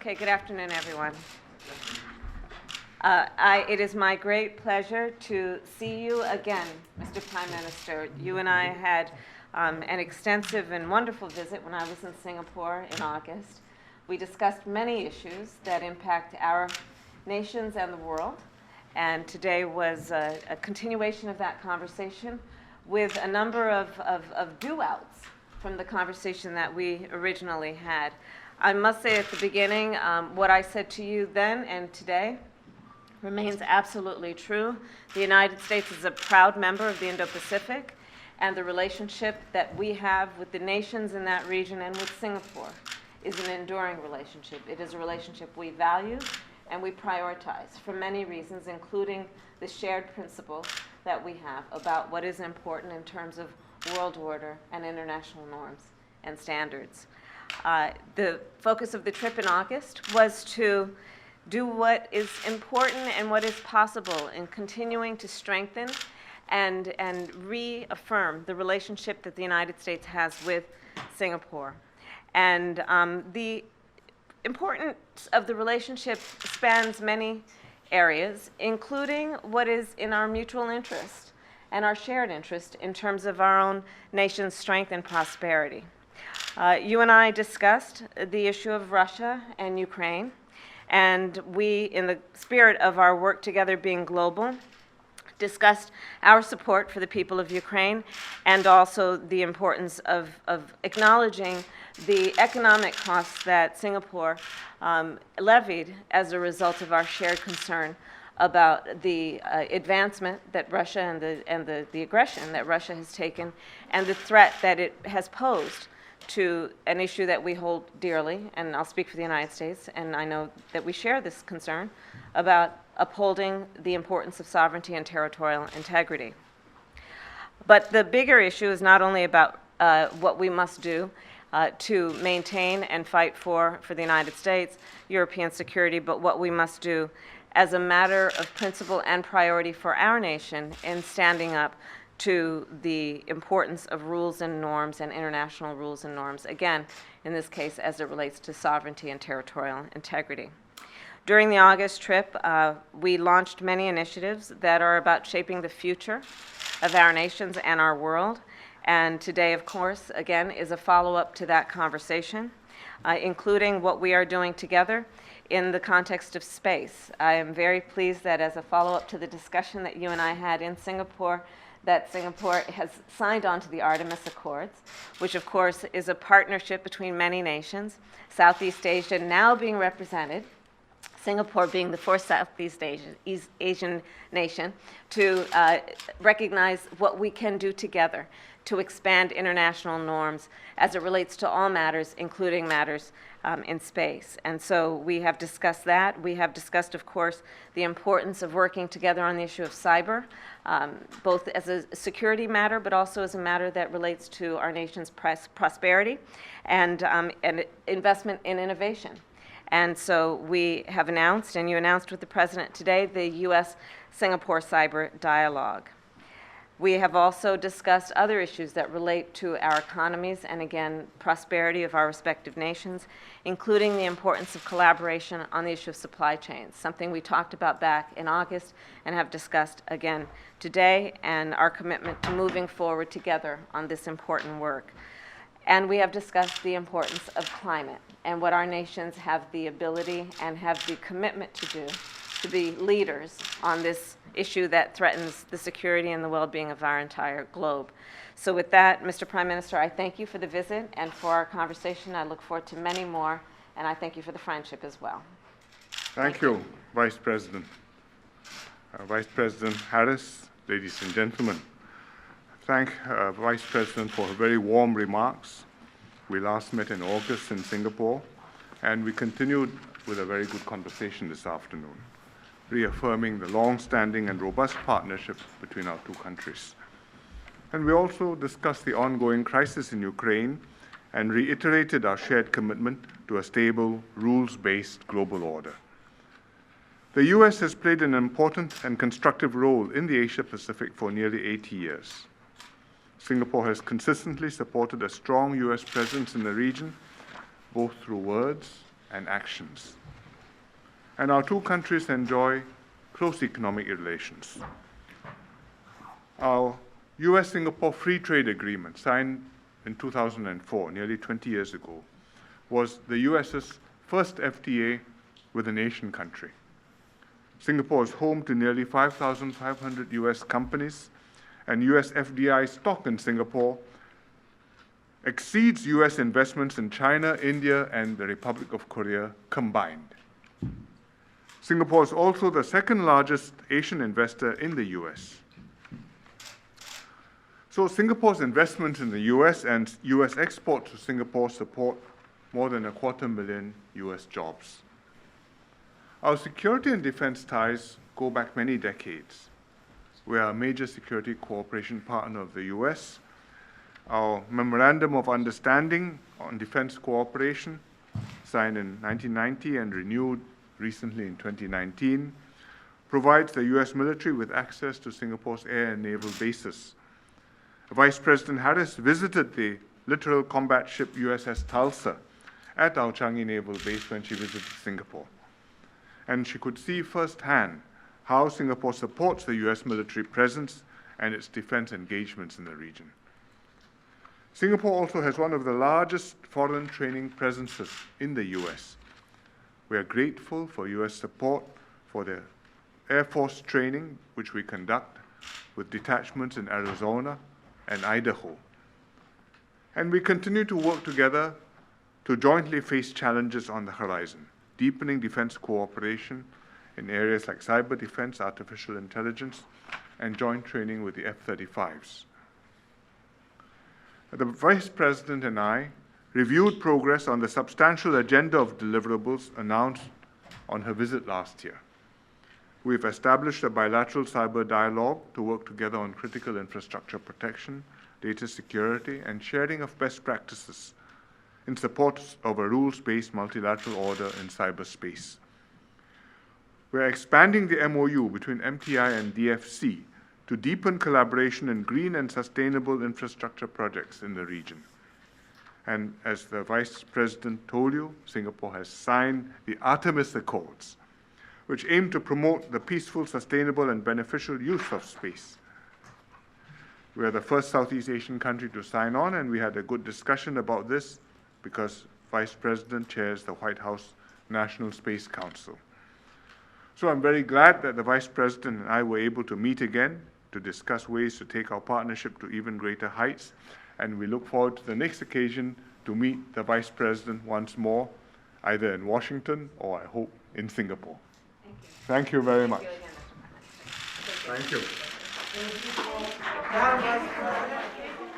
Okay, good afternoon, everyone. It is my great pleasure to see you again, Mr. Prime Minister. You and I had an extensive and wonderful visit when I was in Singapore in August. We discussed many issues that impact our nations and the world, and today was a continuation of that conversation with a number of do-outs from the conversation that we originally had. I must say at the beginning, what I said to you then and today remains absolutely true. The United States is a proud member of the Indo-Pacific, and the relationship that we have with the nations in that region and with Singapore is an enduring relationship. It is a relationship we value and we prioritize for many reasons, including the shared principles that we have about what is important in terms of world order and international norms and standards. The focus of the trip in August was to do what is important and what is possible in continuing to strengthen and reaffirm the relationship that the United States has with Singapore. And the importance of the relationship spans many areas, including what is in our mutual interest and our shared interest in terms of our own nation's strength and prosperity. You and I discussed the issue of Russia and Ukraine, and we, in the spirit of our work together being global, discussed our support for the people of Ukraine and also the importance of acknowledging the economic costs that Singapore levied as a result of our shared concern about the advancement that Russia and the aggression that Russia has taken and the threat that it has posed to an issue that we hold dearly, and I'll speak for the United States, and I know that we share this concern about upholding the importance of sovereignty and territorial integrity. But the bigger issue is not only about what we must do to maintain and fight for the United States, European security, but what we must do as a matter of principle and priority for our nation in standing up to the importance of rules and norms and international rules and norms, again, in this case, as it relates to sovereignty and territorial integrity. During the August trip, we launched many initiatives that are about shaping the future of our nations and our world. And today, of course, again, is a follow-up to that conversation, including what we are doing together in the context of space. I am very pleased that as a follow-up to the discussion that you and I had in Singapore, that Singapore has signed on to the Artemis Accords, which of course is a partnership between many nations, Southeast Asia now being represented, Singapore being the fourth Southeast Asian nation, to recognize what we can do together to expand international norms as it relates to all matters, including matters in space. And so we have discussed that. We have discussed, of course, the importance of working together on the issue of cyber, both as a security matter, but also as a matter that relates to our nation's prosperity and investment in innovation. And so we have announced, and you announced with the President today, the U.S.-Singapore Cyber Dialogue. We have also discussed other issues that relate to our economies and, again, prosperity of our respective nations, including the importance of collaboration on the issue of supply chains, something we talked about back in August and have discussed again today, and our commitment to moving forward together on this important work. And we have discussed the importance of climate and what our nations have the ability and have the commitment to do to be leaders on this issue that threatens the security and the well-being of our entire globe. So with that, Mr. Prime Minister, I thank you for the visit and for our conversation. I look forward to many more, and I thank you for the friendship as well. Thank you, Vice President. Vice President Harris, ladies and gentlemen, thank Vice President for her very warm remarks. We last met in August in Singapore, and we continued with a very good conversation this afternoon, reaffirming the long-standing and robust partnership between our two countries. And we also discussed the ongoing crisis in Ukraine and reiterated our shared commitment to a stable, rules-based global order. The U.S. has played an important and constructive role in the Asia-Pacific for nearly 80 years. Singapore has consistently supported a strong U.S. presence in the region, both through words and actions. And our two countries enjoy close economic relations. Our US-Singapore Free Trade Agreement, signed in 2004, nearly 20 years ago, was the US's first FTA with an Asian country. Singapore is home to nearly 5,500 US companies, and US FDI stock in Singapore exceeds US investments in China, India, and the Republic of Korea combined. Singapore is also the second largest Asian investor in the US. So Singapore's investments in the US and US exports to Singapore support more than 250,000 US jobs. Our security and defense ties go back many decades. We are a major security cooperation partner of the US. Our Memorandum of Understanding on Defense Cooperation, signed in 1990 and renewed recently in 2019, provides the US military with access to Singapore's air and naval bases. Vice President Harris visited the littoral combat ship USS Tulsa at our Changi Naval Base when she visited Singapore. And she could see firsthand how Singapore supports the US military presence and its defense engagements in the region. Singapore also has one of the largest foreign training presences in the US. We are grateful for US support for the Air Force training, which we conduct with detachments in Arizona and Idaho. And we continue to work together to jointly face challenges on the horizon, deepening defense cooperation in areas like cyber defense, artificial intelligence, and joint training with the F-35s. The Vice President and I reviewed progress on the substantial agenda of deliverables announced on her visit last year. We've established a bilateral cyber dialogue to work together on critical infrastructure protection, data security, and sharing of best practices in support of a rules-based multilateral order in cyberspace. We're expanding the MOU between MTI and DFC to deepen collaboration in green and sustainable infrastructure projects in the region. And as the Vice President told you, Singapore has signed the Artemis Accords, which aim to promote the peaceful, sustainable, and beneficial use of space. We are the first Southeast Asian country to sign on, and we had a good discussion about this because Vice President chairs the White House National Space Council. So I'm very glad that the Vice President and I were able to meet again to discuss ways to take our partnership to even greater heights, and we look forward to the next occasion to meet the Vice President once more, either in Washington or, I hope, in Singapore. Thank you very much. Thank you again, Mr. Prime Minister. Thank you.